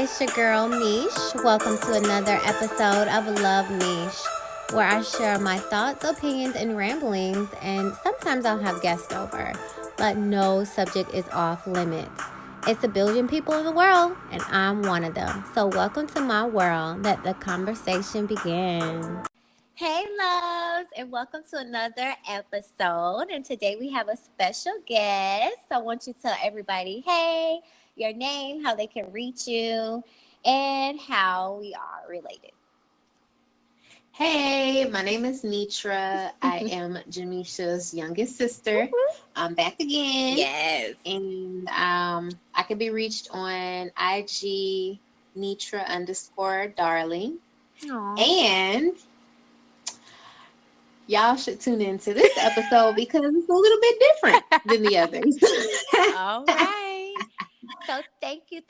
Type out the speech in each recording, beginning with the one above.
it's your girl Meesh. Welcome to another episode of Love Meesh, where I share my thoughts, opinions, and ramblings, and sometimes I'll have guests over, but no subject is off limits. It's a billion people in the world, and I'm one of them. So welcome to my world. Let the conversation begin. Hey, loves, and welcome to another episode. And today we have a special guest. So I want you to tell everybody, hey, your name, how they can reach you, and how we are related. Hey, my name is Neetra. I am Jamisha's youngest sister. I'm back again. Yes. And I can be reached on IG Neetra_darling. Aww. And y'all should tune into this episode because it's a little bit different than the others. All right. So thank you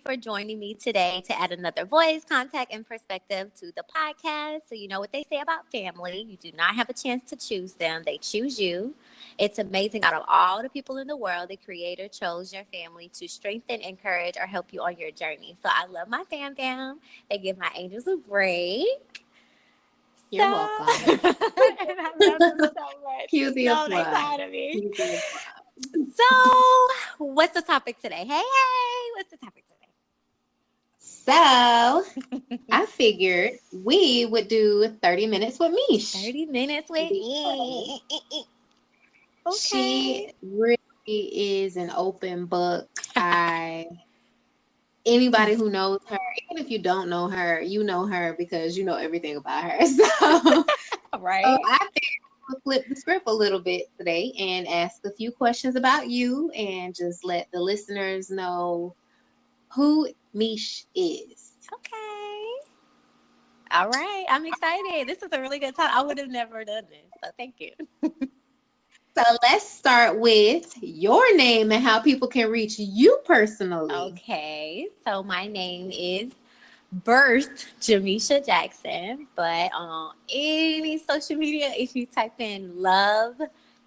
for joining me today to add another voice, contact, and perspective to the podcast. So you know what they say about family. You do not have a chance to choose them. They choose you. It's amazing. Out of all the people in the world, the Creator chose your family to strengthen, encourage, or help you on your journey. So I love my fam. They give my angels a break. You're welcome. And I love them so much. Cue the No, they applause. tired of me. Cue the applause. So, what's the topic today? Hey, what's the topic today? So, I figured we would do 30 minutes with Meesh. 30 minutes with me. Okay. She really is an open book. Anybody who knows her, even if you don't know her, you know her because you know everything about her. So, Right. I think we'll flip the script a little bit today and ask a few questions about you and just let the listeners know who Meesh is. Okay. All right. I'm excited. This is a really good time. I would have never done this. So thank you. So let's start with your name and how people can reach you personally. Okay. So my name is Jamisha Jackson, but on any social media, if you type in love,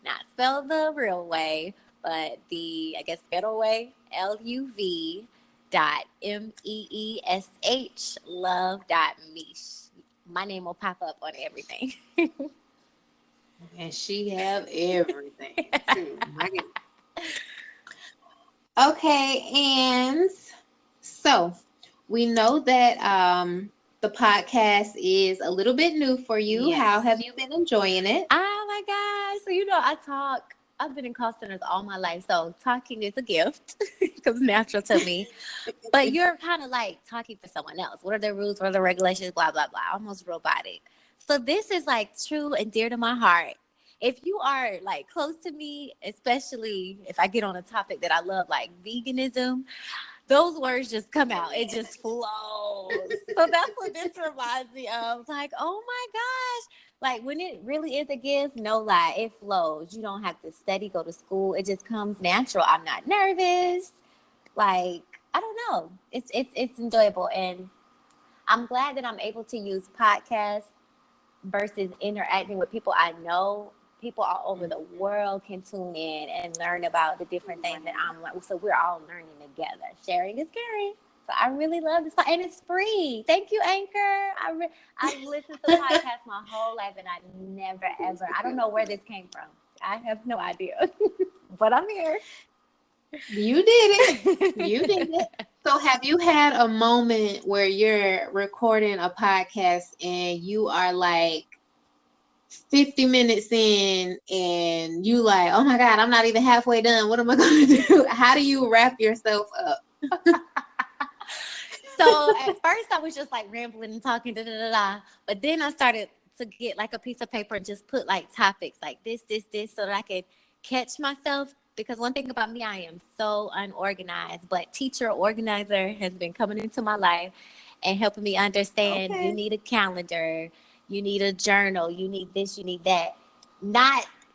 not spelled the real way, but the, I guess, better way, LUV .MEESH, love.meesh. My name will pop up on everything. And she have everything too. My goodness. Okay, and so we know that the podcast is a little bit new for you. Yes. How have you been enjoying it? Oh my gosh. So I've been in call centers all my life. So talking is a gift. It comes natural to me. But you're kind of like talking to someone else. What are the rules? What are the regulations? Blah, blah, blah. Almost robotic. So this is like true and dear to my heart. If you are like close to me, especially if I get on a topic that I love, like veganism, those words just come out. It just flows. So that's what this reminds me of. Like, oh my gosh. Like when it really is a gift, no lie, it flows. You don't have to study, go to school. It just comes natural. I'm not nervous. Like, I don't know. It's enjoyable. And I'm glad that I'm able to use podcasts versus interacting with people I know. People all over the world can tune in and learn about the different things that I'm like. So we're all learning together. Sharing is caring. So I really love this, and it's free. Thank you, Anchor. I've listened to podcasts my whole life, and I never ever. I don't know where this came from. I have no idea, but I'm here. You did it. You did it. So have you had a moment where you're recording a podcast and you are like 50 minutes in and you like, oh my God, I'm not even halfway done. What am I going to do? How do you wrap yourself up? So at first I was just like rambling and talking, but then I started to get like a piece of paper and just put like topics like this, so that I could catch myself. Because one thing about me, I am so unorganized, but teacher organizer has been coming into my life and helping me understand You need a calendar, you need a journal, you need this, you need that.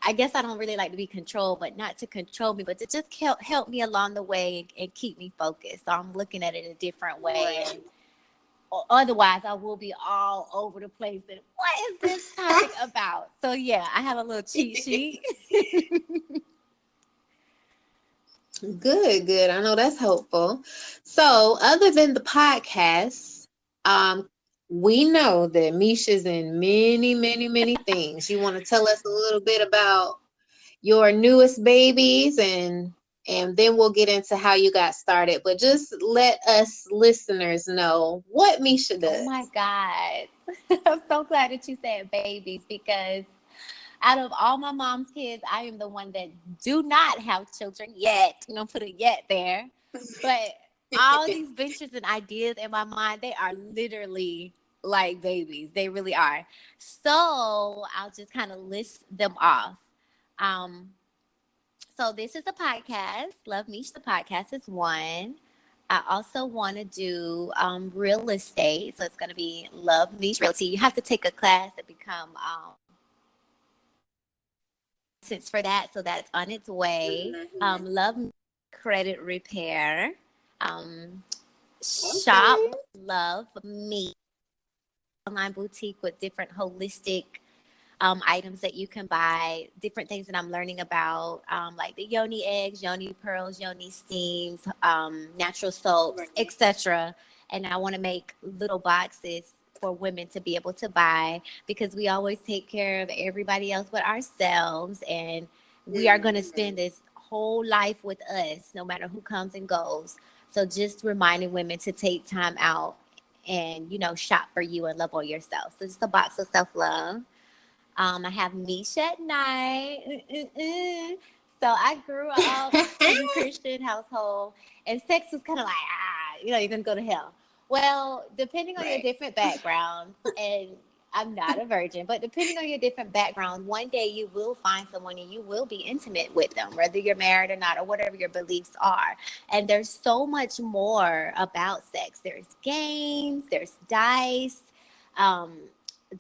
I guess I don't really like to be controlled, but not to control me, but to just help me along the way and keep me focused. So I'm looking at it a different way. And otherwise, I will be all over the place. And what is this topic about? So yeah, I have a little cheat sheet. Good, good. I know that's helpful. So, other than the podcast, um, we know that Misha's in many, many, many things. You want to tell us a little bit about your newest babies, and then we'll get into how you got started. But just let us listeners know what Misha Oh does. my God. I'm so glad that you said babies because out of all my mom's kids, I am the one that do not have children yet. I'm gonna put a yet there. But all these ventures and ideas in my mind, they are literally like babies. They really are. So I'll just kind of list them off. Um, so this is the podcast. Love Meesh, the podcast is one. I also want to do real estate. So it's going to be Love Meesh Realty. You have to take a class to become since for that. So that's on its way. Mhm. Love Credit Repair. Um, Shop Okay. Love Me online boutique with different holistic items that you can buy, different things that I'm learning about, like the yoni eggs, yoni pearls, yoni steams, natural soaps, Right. etc. And I want to make little boxes for women to be able to buy because we always take care of everybody else but ourselves. And we are going to Mhm. spend this whole life with us, no matter who comes and goes. So just reminding women to take time out and, shop for you and love on yourself. So just a box of self love. I have Meesh at night. So I grew up in a Christian household, and sex was kind of like, you're going to go to hell. Well, depending on your Right. different backgrounds, and I'm not a virgin, but depending on your different backgrounds, one day you will find someone and you will be intimate with them, whether you're married or not, or whatever your beliefs are. And there's so much more about sex. There's games, there's dice. Um,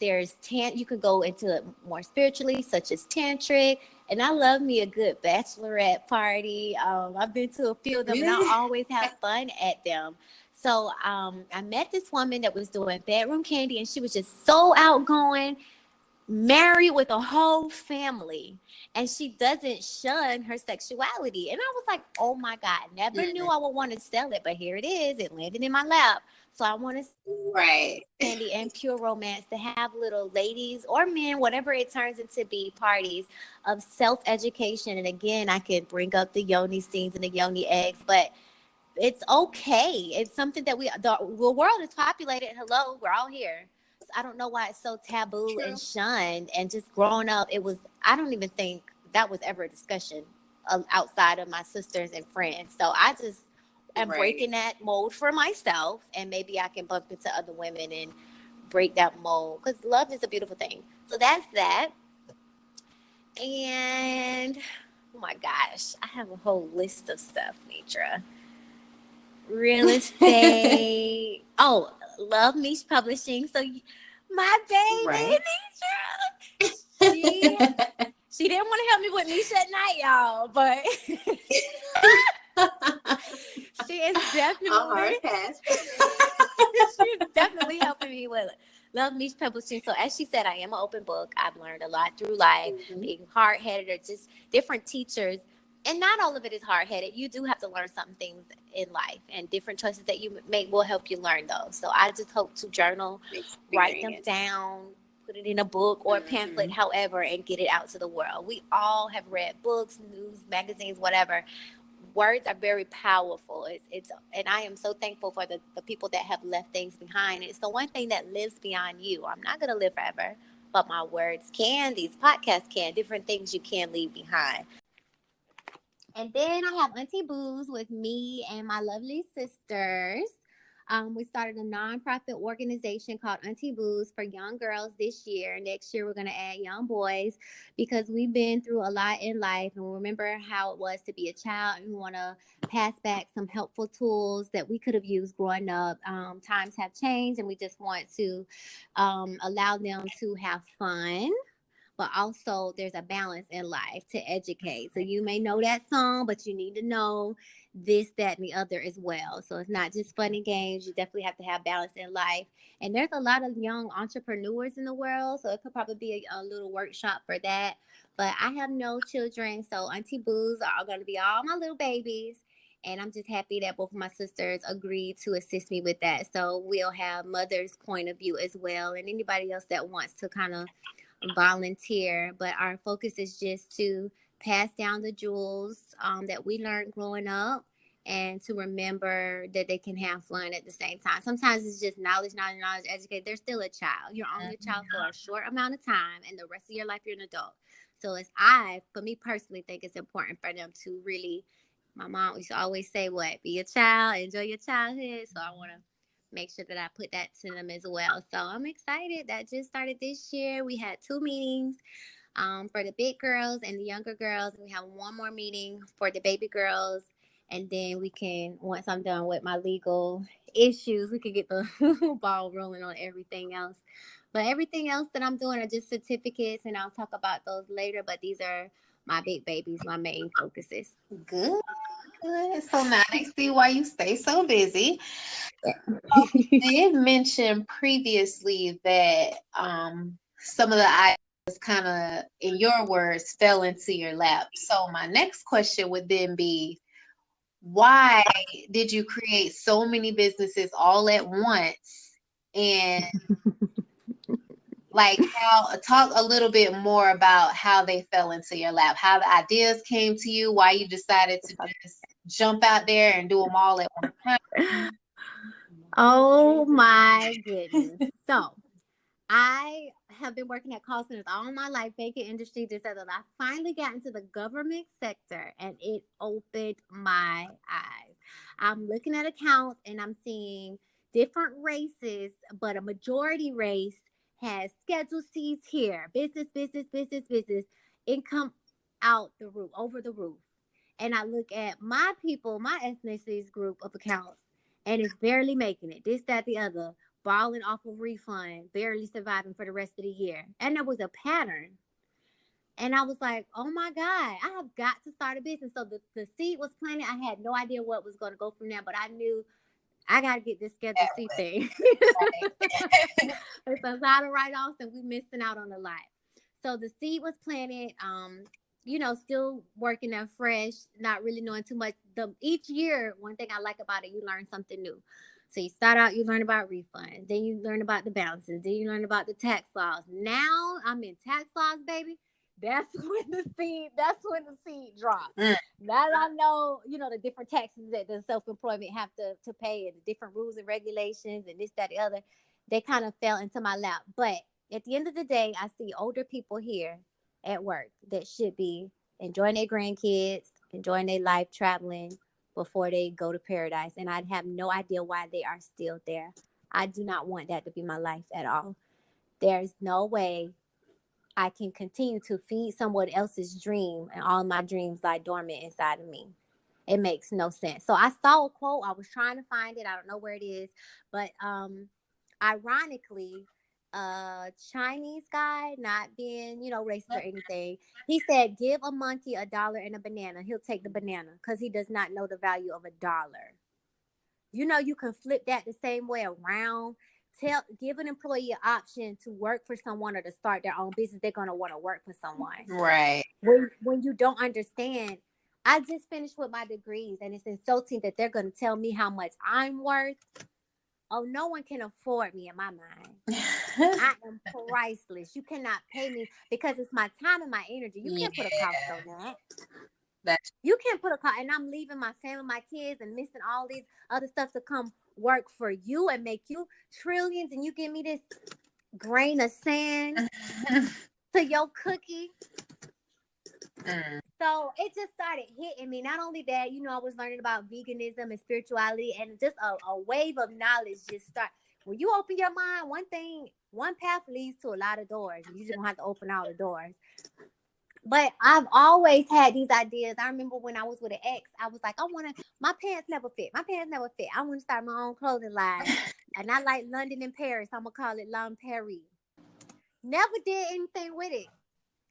you could go into it more spiritually, such as tantric. And I love me a good bachelorette party. I've been to a few of them, and I always have fun at them. So I met this woman that was doing bedroom candy, and she was just so outgoing, married with a whole family, and she doesn't shun her sexuality. And I was like, oh my God, never knew Mhm. I would want to sell it, but here it is. It landed in my lap. So I want to Right. candy and pure romance to have little ladies or men, whatever it turns into be, parties of self-education. And again, I could bring up the yoni scenes and the yoni eggs, but it's okay. It's something that the world is populated. Hello, we're all here. So I don't know why it's so taboo and True. shunned. And just growing up, I don't even think that was ever a discussion outside of my sisters and friends. So I just am Right. breaking that mold for myself, and maybe I can bump into other women and break that mold because love is a beautiful thing. So that's that. And oh my gosh, I have a whole list of stuff, Neetra. Real estate. Oh, Love Meesh Publishing. So my baby, Right. Neetra, she she didn't want to help me with Meesh at night, y'all, but she is A definitely hard pass. she's definitely helping me with Love Meesh Publishing. So as she said, I am an open book. I've learned a lot through life, Mhm. being hard headed or just different teachers. And not all of it is hard headed. You do have to learn some things in life, and different choices that you make will help you learn those. So I just hope to journal, write them Experience. down, put it in a book or a pamphlet, Mhm. however, and get it out to the world. We all have read books, news, magazines, whatever. Words are very powerful. It's and I am so thankful for the people that have left things behind. It's the one thing that lives beyond you. I'm not gonna live forever, but my words can, these podcasts can, different things you can leave behind. And then I have Auntie Booze with me and my lovely sisters. We started a nonprofit organization called Auntie Booze for young girls this year. Next year, we're going to add young boys because we've been through a lot in life and remember how it was to be a child. And we want to pass back some helpful tools that we could have used growing up. Times have changed, and we just want to allow them to have fun, but also there's a balance in life to educate. So you may know that song, but you need to know this, that, and the other as well. So it's not just fun and games. You definitely have to have balance in life. And there's a lot of young entrepreneurs in the world, so it could probably be a little workshop for that. But I have no children, so Auntie Boos are going to be all my little babies. And I'm just happy that both of my sisters agreed to assist me with that. So we'll have mother's point of view as well, and anybody else that wants to kind of volunteer. But our focus is just to pass down the jewels that we learned growing up, and to remember that they can have fun at the same time. Sometimes it's just knowledge, educate. They're still a child. You're only a child for a short amount of time, and the rest of your life you're an adult. So for me personally, think it's important for them to really, my mom used to always say, what, be a child, enjoy your childhood. So I want to make sure that I put that to them as well. So I'm excited. That just started this year. We had 2 meetings for the big girls and the younger girls. We have one more meeting for the baby girls. And then we can, once I'm done with my legal issues, we can get the ball rolling on everything else. But everything else that I'm doing are just certificates, and I'll talk about those later. But these are my big babies, my main focuses. Good. Good. So now they see why you stay so busy. You did mention previously that some of the ideas kind of, in your words, fell into your lap. So my next question would then be, why did you create so many businesses all at once? And like, talk a little bit more about how they fell into your lap, how the ideas came to you, why you decided to just jump out there and do them all at one time. Oh my goodness. So I have been working at call centers all my life, banking industry, this, that. I finally got into the government sector, and it opened my eyes. I'm looking at accounts and I'm seeing different races, but a majority race has Schedule C's here, business, income out the roof, over the roof. And I look at my people, my ethnicities group of accounts, and it's barely making it. This, that, the other, balling off of refund, barely surviving for the rest of the year. And there was a pattern. And I was like, oh my God, I have got to start a business. So the seed was planted. I had no idea what was going to go from there, but I knew I got to get this Schedule C thing. It's a lot of write-offs, and we're missing out on a lot. So the seed was planted, still working at fresh, not really knowing too much. Each year, one thing I like about it, you learn something new. So you start out, you learn about refunds. Then you learn about the balances. Then you learn about the tax laws. Now I'm in tax laws, baby. That's when the seed drops. Now that I know, the different taxes that the self-employment have to pay, and the different rules and regulations and this, that, the other, they kind of fell into my lap. But at the end of the day, I see older people here at work that should be enjoying their grandkids, enjoying their life, traveling before they go to paradise. And I'd have no idea why they are still there. I do not want that to be my life at all. There's no way I can continue to feed someone else's dream, and all my dreams lie dormant inside of me. It makes no sense. So I saw a quote. I was trying to find it. I don't know where it is. But ironically, Chinese guy, not being, racist or anything, he said, give a monkey $1 and a banana. He'll take the banana because he does not know the value of $1. You can flip that the same way around. Give an employee an option to work for someone or to start their own business. They're going to want to work for someone. Right. When you don't understand, I just finished with my degrees, and it's insulting that they're going to tell me how much I'm worth. Oh, no one can afford me in my mind. I am priceless. You cannot pay me because it's my time and my energy. You can't put a cost on that. You can't put a cost. And I'm leaving my family, my kids, and missing all these other stuff to come work for you and make you trillions, and you give me this grain of sand to your cookie. So it just started hitting me. Not only that, I was learning about veganism and spirituality, and just a wave of knowledge just start. When you open your mind, one path leads to a lot of doors. You just gonna have to open all the doors. But I've always had these ideas. I remember when I was with an ex, I was like, my pants never fit. I want to start my own clothing line. And I like London and Paris. I'm going to call it L'Homme Paris. Never did anything with it.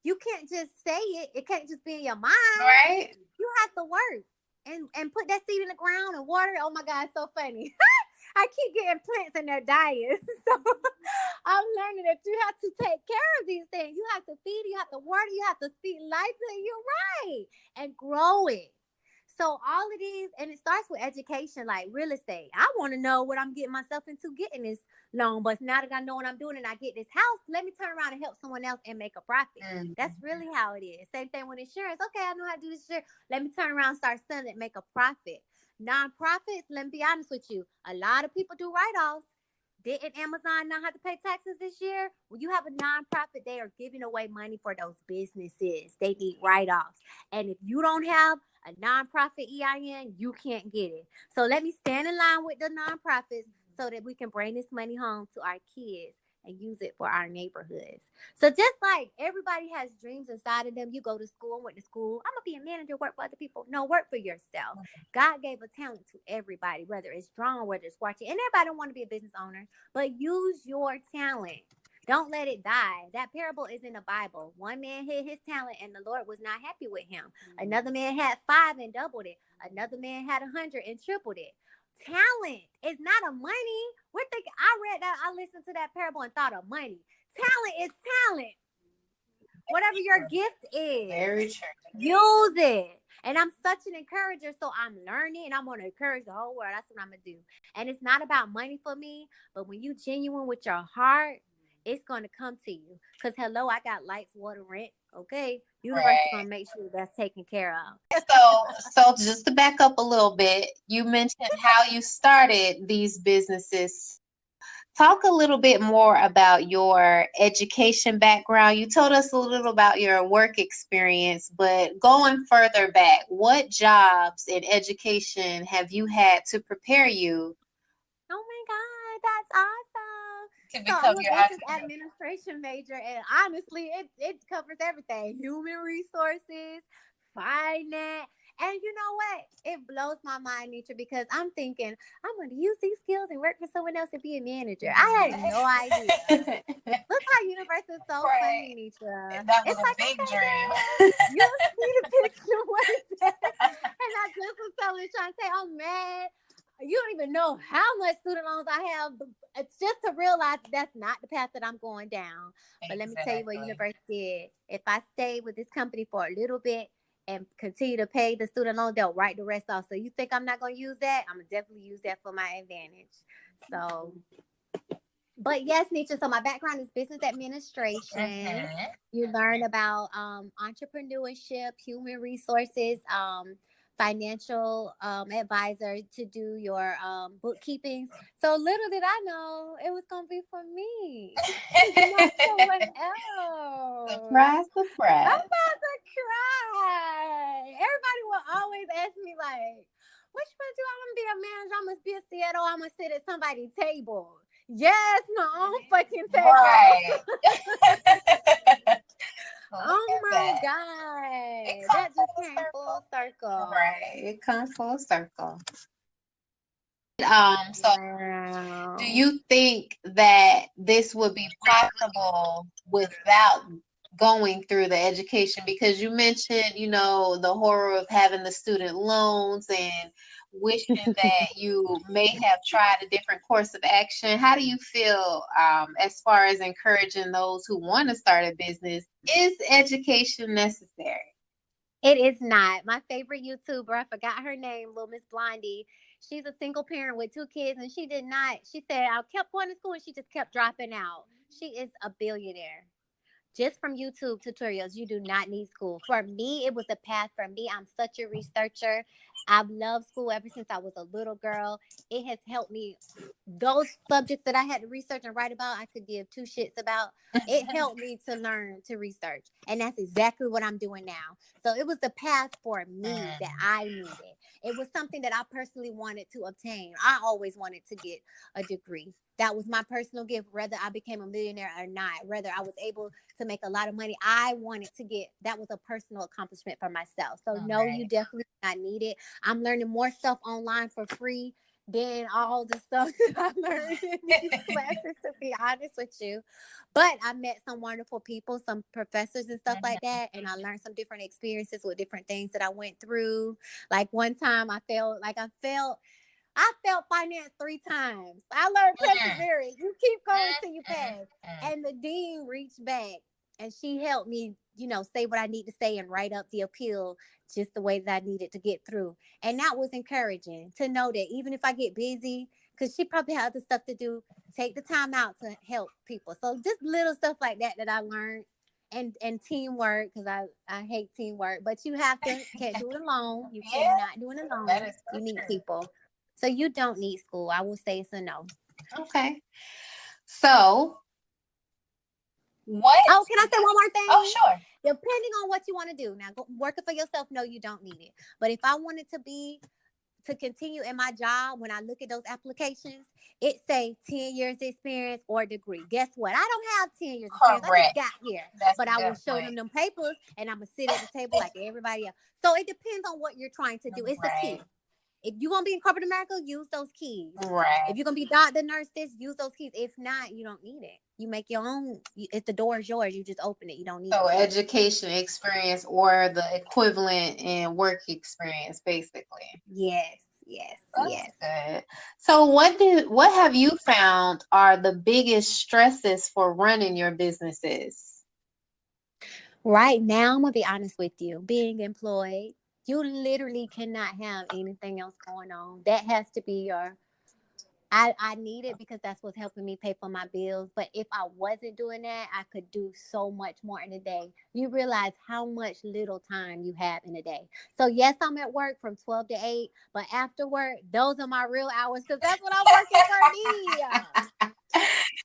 You can't just say it. It can't just be in your mind. Right. You have to work and put that seed in the ground and water it. Oh my God, it's so funny. I keep getting plants and they're dying. So I'm learning that you have to take care of these things. You have to feed, you have to water, you have to speak life to it. You're right. And grow it. So all of these, and it starts with education, like real estate. I want to know what I'm getting myself into getting this loan. But now that I know what I'm doing and I get this house, let me turn around and help someone else and make a profit. That's really how it is. Same thing with insurance. Okay, I know how to do this insurance. Let me turn around and start selling it, make a profit. Nonprofits, let me be honest with you. A lot of people do write-offs. Didn't Amazon not have to pay taxes this year? When you have a nonprofit, they are giving away money for those businesses. They need write-offs. And if you don't have a nonprofit EIN, you can't get it. So let me stand in line with the nonprofits so that we can bring this money home to our kids and use it for our neighborhoods. So just like everybody has dreams inside of them, you go to school and went to school. I'm going to be a manager, work for other people. No, work for yourself. God gave a talent to everybody, whether it's drawing, whether it's watching. And everybody don't want to be a business owner, but use your talent. Don't let it die. That parable is in the Bible. One man hid his talent and the Lord was not happy with him. Another man had 5 and doubled it. Another man had 100 and tripled it. Talent is not a money. We're thinking, I read that, I listened to that parable and thought of money. Talent is talent. Whatever your gift is, very true. Use it. And I'm such an encourager, so I'm learning and I'm going to encourage the whole world. That's what I'm going to do. And it's not about money for me, but when you genuine with your heart, it's going to come to you. Because, hello, I got lights, water, rent. Okay. Universe is going to make sure that's taken care of. So just to back up a little bit, you mentioned how you started these businesses. Talk a little bit more about your education background. You told us a little about your work experience, but going further back, what jobs in education have you had to prepare you? Oh my God, that's awesome. To So become I'm a your business entrepreneur. administration major, and honestly, it covers everything: human resources, finance. And you know what? It blows my mind, Neetra, because I'm thinking I'm going to use these skills and work for someone else and be a manager. I had no idea. Look how universe is so funny, Neetra. That was It's a like, big okay, dream. girl, you see the picture right there. And I just was telling Shantae, oh man, you don't even know how much student loans I have. It's just to realize that's not the path that I'm going down. But let me tell you what universe did. If I stay with this company for a little bit and continue to pay the student loan, they'll write the rest off. So you think I'm not going to use that? I'm going to definitely use that for my advantage. So, but yes, Neetra, so my background is business administration. You learn about entrepreneurship, human resources, financial advisor to do your bookkeeping. So little did I know it was going to be for me, not someone else. Surprise, surprise. I'm about to cry. Everybody will always ask me, like, what you gonna do? I'm gonna be a manager. I'm gonna be a CEO. I'm gonna sit at somebody's table. Yes, my own fucking table. Right. Oh my God. That just came full circle. Right. It comes full circle. So Wow. do you think that this would be possible without going through the education? Because you mentioned, the horror of having the student loans and wishing that you may have tried a different course of action. How do you feel as far as encouraging those who want to start a business? Is education necessary? It is not. My favorite YouTuber, I forgot her name, Little Miss Blondie. She's a single parent with 2 kids, and she did not. She said, I kept going to school, and she just kept dropping out. She is a billionaire. Just from YouTube tutorials, you do not need school. For me, it was a path. For me, I'm such a researcher. I've loved school ever since I was a little girl. It has helped me. Those subjects that I had to research and write about, I could give 2 shits about. It helped me to learn to research. And that's exactly what I'm doing now. So it was the path for me that I needed. It was something that I personally wanted to obtain. I always wanted to get a degree. That was my personal gift, whether I became a millionaire or not, whether I was able to make a lot of money. I wanted to that was a personal accomplishment for myself. So no, you definitely do not need it. I'm learning more stuff online for free than all the stuff that I learned in these classes, to be honest with you. But I met some wonderful people, some professors and stuff like that. And I learned some different experiences with different things that I went through. Like one time I felt I failed finance 3 times. I learned perseverance. You keep going till you pass. And the dean reached back and she helped me, say what I need to say and write up the appeal just the way that I needed to get through. And that was encouraging to know that even if I get busy, because she probably had other stuff to do, take the time out to help people. So just little stuff like that I learned. And teamwork, because I hate teamwork, but you have to, can't do it alone. You Yeah, cannot do it that alone. is so You need true. people. So you don't need school. I will say it's a no. Okay. So, what? Oh, can I say one more Oh, thing? sure. Depending on what you want to do. Now, working for yourself, no, you don't need it. But if I wanted to continue in my job, when I look at those applications, it say 10 years experience or degree. Guess what? I don't have 10 years experience. I just Correct. got here. That's But a I will good show point. them papers and I'm going to sit at the table like everybody else. So it depends on what you're trying to do. It's a Right. key. If you're going to be in corporate America, use those keys. Right. If you're going to be doctor, nurse, this, use those keys. If not, you don't need it. You make your own. If the door is yours, you just open it. You don't need So, a key. education experience or the equivalent in work experience, basically. Yes, yes, That's yes. good. So, what have you found are the biggest stresses for running your businesses? Right now, I'm gonna be honest with you. Being employed, you literally cannot have anything else going on. That has to be your. I need it because that's what's helping me pay for my bills. But if I wasn't doing that, I could do so much more in a day. You realize how much little time you have in a day. So yes, I'm at work from 12 to 8, but after work, those are my real hours because that's what I'm working for me.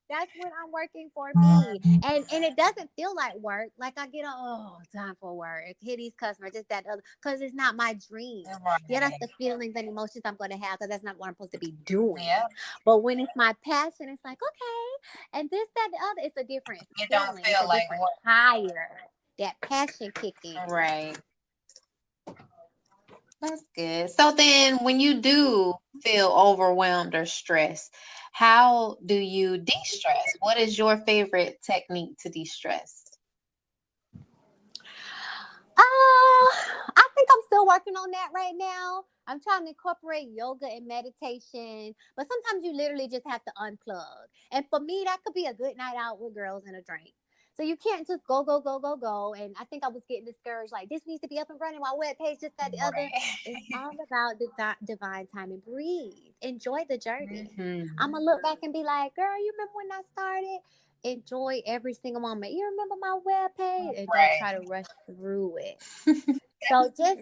That's when I'm working for me. And it doesn't feel like work. Like I get time for work. Hit these customers, just that other, because it's not my dream. Yeah, that's Right. the feelings and emotions I'm gonna have because that's not what I'm supposed to be doing. Yeah. But when it's my passion, it's like, okay, and this, that, the other, it's a different It don't feeling. It's feel a like different work. higher. That passion kick in. Right. That's good. So then when you do feel overwhelmed or stressed, how do you de-stress? What is your favorite technique to de-stress? I think I'm still working on that right now. I'm trying to incorporate yoga and meditation, but sometimes you literally just have to unplug. And for me, that could be a good night out with girls and a drink. So you can't just go, go, go, go, go. And I think I was getting discouraged. Like this needs to be up and running. My web page, just that, the other. Right. It's all about the divine time and breathe. Enjoy the journey. I'm Hmm. gonna look back and be like, girl, you remember when I started? Enjoy every single moment. You remember my web page, and don't Right. try to rush through it. So just,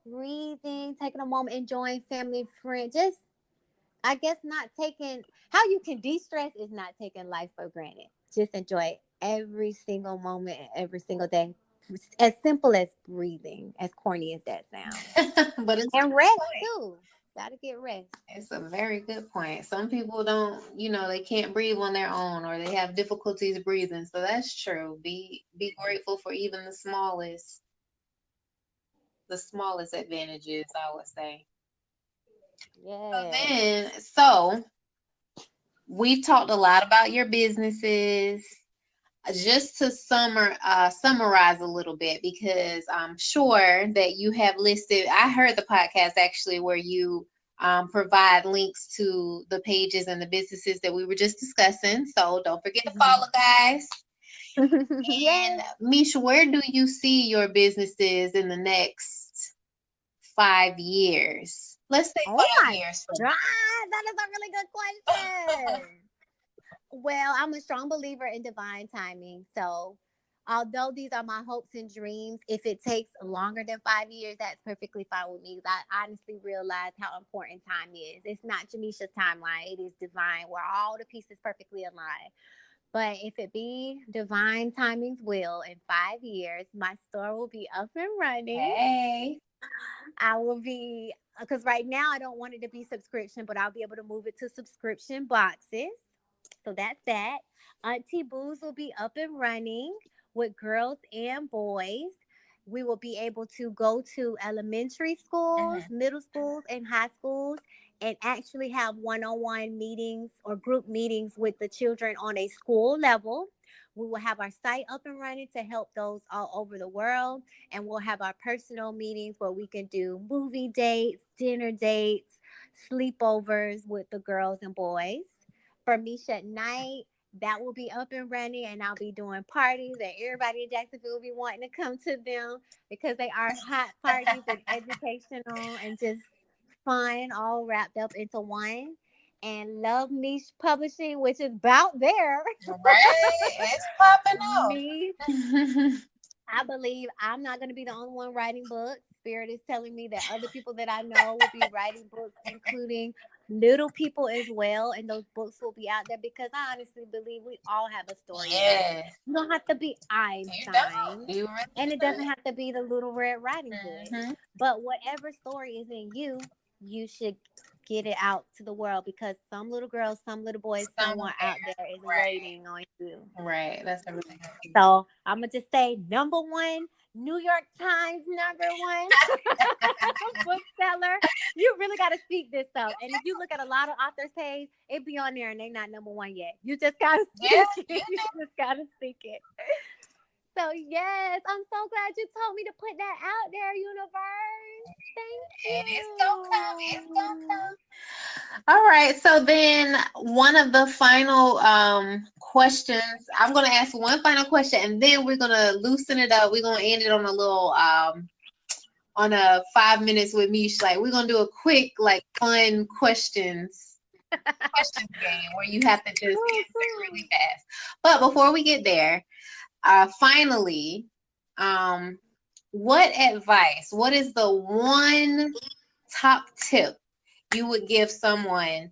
breathing, taking a moment, enjoying family and friends. Just, I guess, not taking, how you can de-stress is not taking life for granted. Just enjoy every single moment, every single day. As simple as breathing, as corny as that sounds. But it's a And good rest point. too. Gotta get rest. It's a very good point. Some people don't, they can't breathe on their own or they have difficulties breathing. So that's true. Be grateful for even the smallest advantages, I would say. So Yes. then, we've talked a lot about your businesses. Just to summarize a little bit, because I'm sure that you have listed. I heard the podcast actually where you provide links to the pages and the businesses that we were just discussing. So don't forget to follow, guys. And Yes. Misha, where do you see your businesses in the next 5 years? Let's say Oh five my years God, that is a really good from question. Well, I'm a strong believer in divine timing. So, although these are my hopes and dreams, if it takes longer than 5 years, that's perfectly fine with me. I honestly realize how important time is. It's not Jamisha's timeline, it is divine, where all the pieces perfectly align. But if it be divine timing's will, in 5 years, my store will be up and running. Hey. I will be, because right now I don't want it to be subscription, but I'll be able to move it to subscription boxes. So that's that. Auntie Boo's will be up and running with girls and boys. We will be able to go to elementary schools, Mhm. middle schools, and high schools and actually have one on one meetings or group meetings with the children on a school level. We will have our site up and running to help those all over the world. And we'll have our personal meetings where we can do movie dates, dinner dates, sleepovers with the girls and boys. For Meesh at night, that will be up and running, and I'll be doing parties, and everybody in Jacksonville will be wanting to come to them because they are hot parties and educational and just fun, all wrapped up into one. And Love Meesh Publishing, which is about there. Right? It's popping off. Me, I believe I'm not going to be the only one writing books. Spirit is telling me that other people that I know will be writing books, including little people as well. And those books will be out there because I honestly believe we all have a story in us. Yeah. You don't have to be You don't. Einstein, You really and it doesn't have to be the Little Red Riding Hood. Mm-hmm. But whatever story is in you, you should get it out to the world because some little girls, some little boys, someone out there is waiting on you. Right. That's a really good. So I'm gonna just say number one, New York Times number one bookseller. You really gotta speak this stuff. And if you look at a lot of authors' page, it be on there and they not number one yet. You just gotta speak it. You just gotta speak it. So yes, I'm so glad you told me to put that out there, universe. Thank you. It's gonna come. It's gonna come. All right. So then one of the final questions, I'm gonna ask one final question and then we're gonna loosen it up. We're gonna end it on a little on a 5 minutes with Meesh. Like we're gonna do a quick, like fun questions game where you have to just answer really fast. But before we get there, finally, what advice, what is the one top tip you would give someone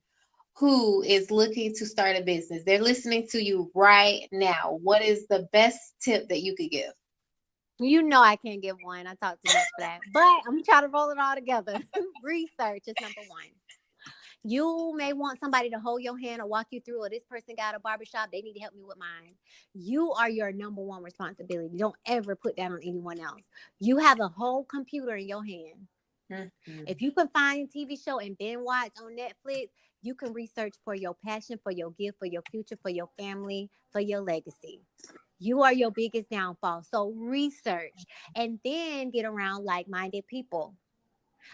who is looking to start a business? They're listening to you right now. What is the best tip that you could give? You know I can't give one. I talk too much for that. But I'm gonna try to roll it all together. Research is number one. You may want somebody to hold your hand or walk you through, or this person got a barbershop, they need to help me with mine. You are your number one responsibility. Don't ever put that on anyone else. You have a whole computer in your hand. Mm-hmm. If you can find a TV show and binge watch on Netflix, you can research for your passion, for your gift, for your future, for your family, for your legacy. You are your biggest downfall. So research and then get around like-minded people.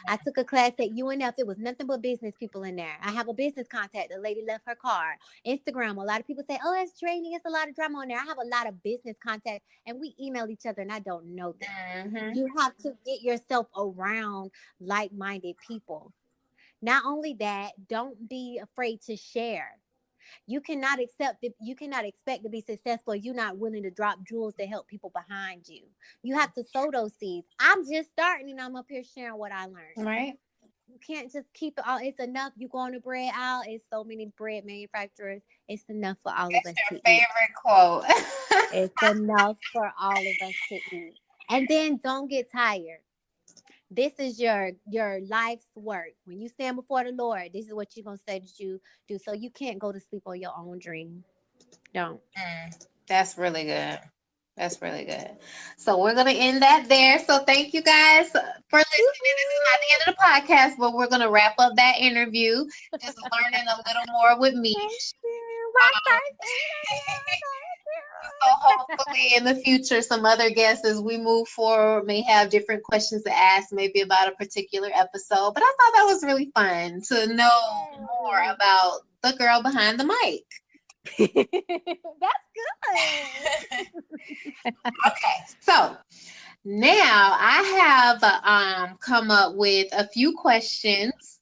I took a class at UNF. It was nothing but business people in there. I have a business contact. The lady left her card. Instagram, a lot of people say, oh, it's draining. It's a lot of drama on there. I have a lot of business contacts, and we email each other, and I don't know them. Mm-hmm. You have to get yourself around like-minded people. Not only that, don't be afraid to share. You cannot expect to be successful if you're not willing to drop jewels to help people behind you. You have to sow those seeds. I'm just starting and I'm up here sharing what I learned. Right. You can't just keep it all. It's enough. You go on the bread aisle. It's so many bread manufacturers. It's enough for all of us to eat. It's your favorite quote. It's enough for all of us to eat. And then don't get tired. This is your life's work. When you stand before the Lord, this is what you're going to say that you do. So you can't go to sleep on your own dream. Don't. That's really good. That's really good. So we're going to end that there. So thank you guys for listening. This is not the end of the podcast, but we're going to wrap up that interview. Just learning a little more with me. So hopefully in the future, some other guests as we move forward may have different questions to ask, maybe about a particular episode. But I thought that was really fun to know more about the girl behind the mic. That's good. Okay, so now I have come up with a few questions,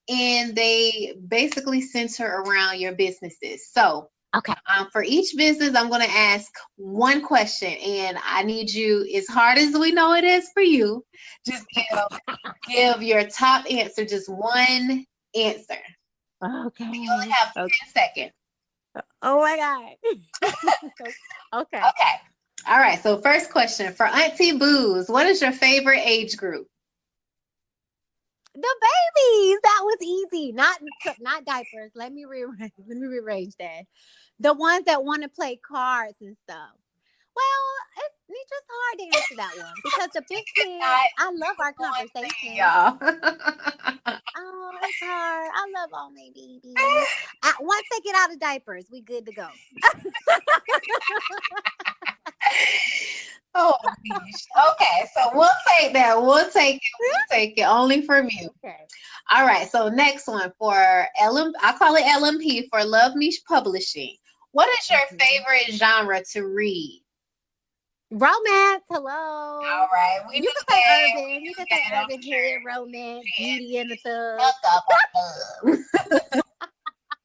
and they basically center around your businesses. So okay. For each business, I'm going to ask one question, and I need you, as hard as we know it is for you, just give your top answer, just one answer. Okay. You only have 10 seconds. Oh my God. Okay. All right. So first question for Auntie Booze, what is your favorite age group? The babies. That was easy. Not diapers. Let me rearrange that. The ones that want to play cards and stuff. Well, it's just hard to answer that one because the big kids, I love our conversation. Oh, it's hard. I love all my babies. Once they get out of diapers, we good to go. Oh, Meesh. Okay, so we'll take that. We'll take it. We'll take it only from you. Okay. All right. So next one for LM, I call it LMP for Love Meesh Publishing. What is your favorite genre to read? Romance. All Hello. right, we You do can say that. We urban. do You can say that. urban hood romance, Yes, Beauty and the Thug. fuck up on love.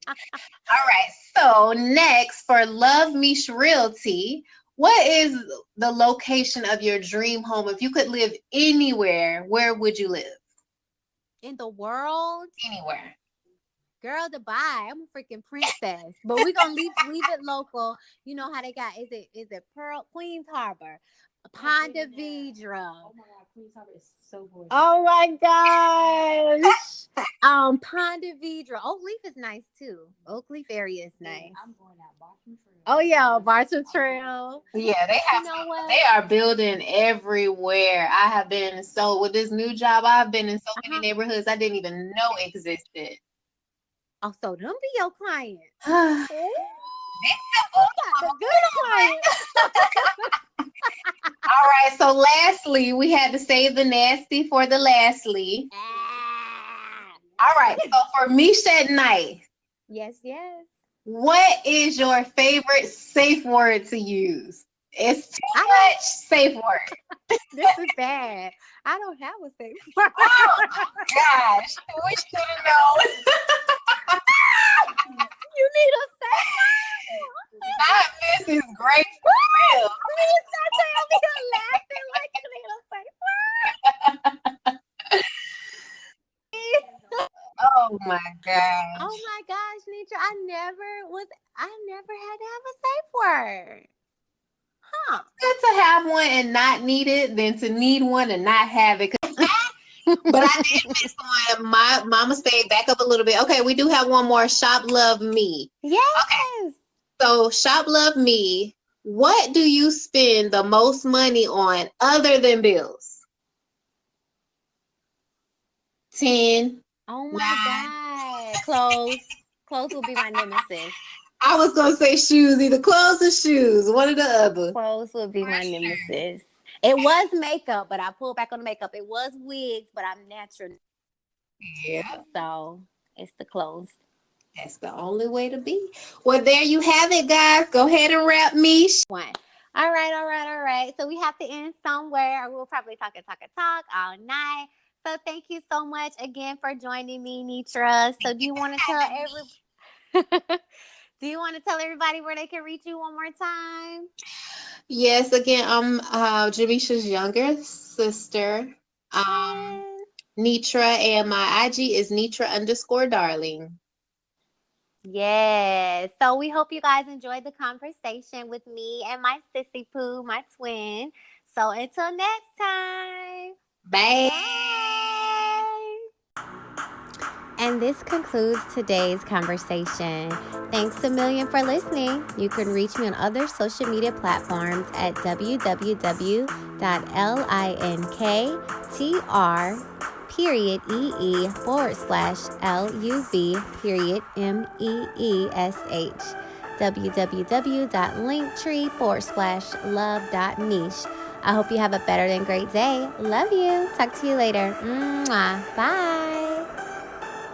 All right. So next for Love Meesh Realty, what is the location of your dream home? If you could live anywhere, where would you live? In the world, Anywhere. girl, Dubai. I'm a freaking princess. But we're gonna leave it local. You know how they got is it Pearl Queens Harbor, Ponte Vedra. Oh my god, Queens Harbor is so gorgeous. Oh my gosh. Ponte Vedra. Oak Leaf is nice too. Oak Leaf area is nice. I'm going out Barton Trail. Oh yeah, Barton Trail. Yeah, they have. You know what? They are building everywhere. I have been so with this new job. I've been in so many neighborhoods I didn't even know existed. Oh, so them be your clients. All Got the good clients. right. So lastly, we had to save the nasty for the lastly. All right. So for Meesh at night. Yes, yes. What is your favorite safe word to use? It's too much safe word. This is bad. I don't have a safe word. Oh gosh, we should have known. You need a safe word. Not Mrs. Grace for real. Please not tell me you're laughing like you need a safe word. Oh my gosh. Oh my gosh, Neetra, I never had to have a safe word. Huh. It's good to have one and not need it than to need one and not have it. But I did miss one. My mistake. Back up a little bit. Okay, we do have one more. Shop Love Me. Yes. Okay. So Shop Love Me. What do you spend the most money on other than bills? 10. Oh my God. Clothes will be my nemesis. I was gonna say shoes, either clothes or shoes, one or the other. Clothes will be my nemesis. It was makeup, but I pulled back on the makeup. It was wigs, but I'm natural. Yeah. So it's the clothes. That's the only way to be. Well, there you have it, guys. Go ahead and wrap Meesh. One. All right. So we have to end somewhere. We'll probably talk all night. So thank you so much again for joining me, Neetra. So do you want to tell everybody where they can reach you one more time? Yes, again, I'm Jamisha's younger sister, Neetra, and my IG is Neetra_darling. Yes. So we hope you guys enjoyed the conversation with me and my sissy poo, my twin. So until next time. Bye. Bye. And this concludes today's conversation. Thanks a million for listening. You can reach me on other social media platforms at www.linktr.ee/LUV.MEESH www.linktree/love.meesh. I hope you have a better than great day. Love you. Talk to you later. Mwah. Bye.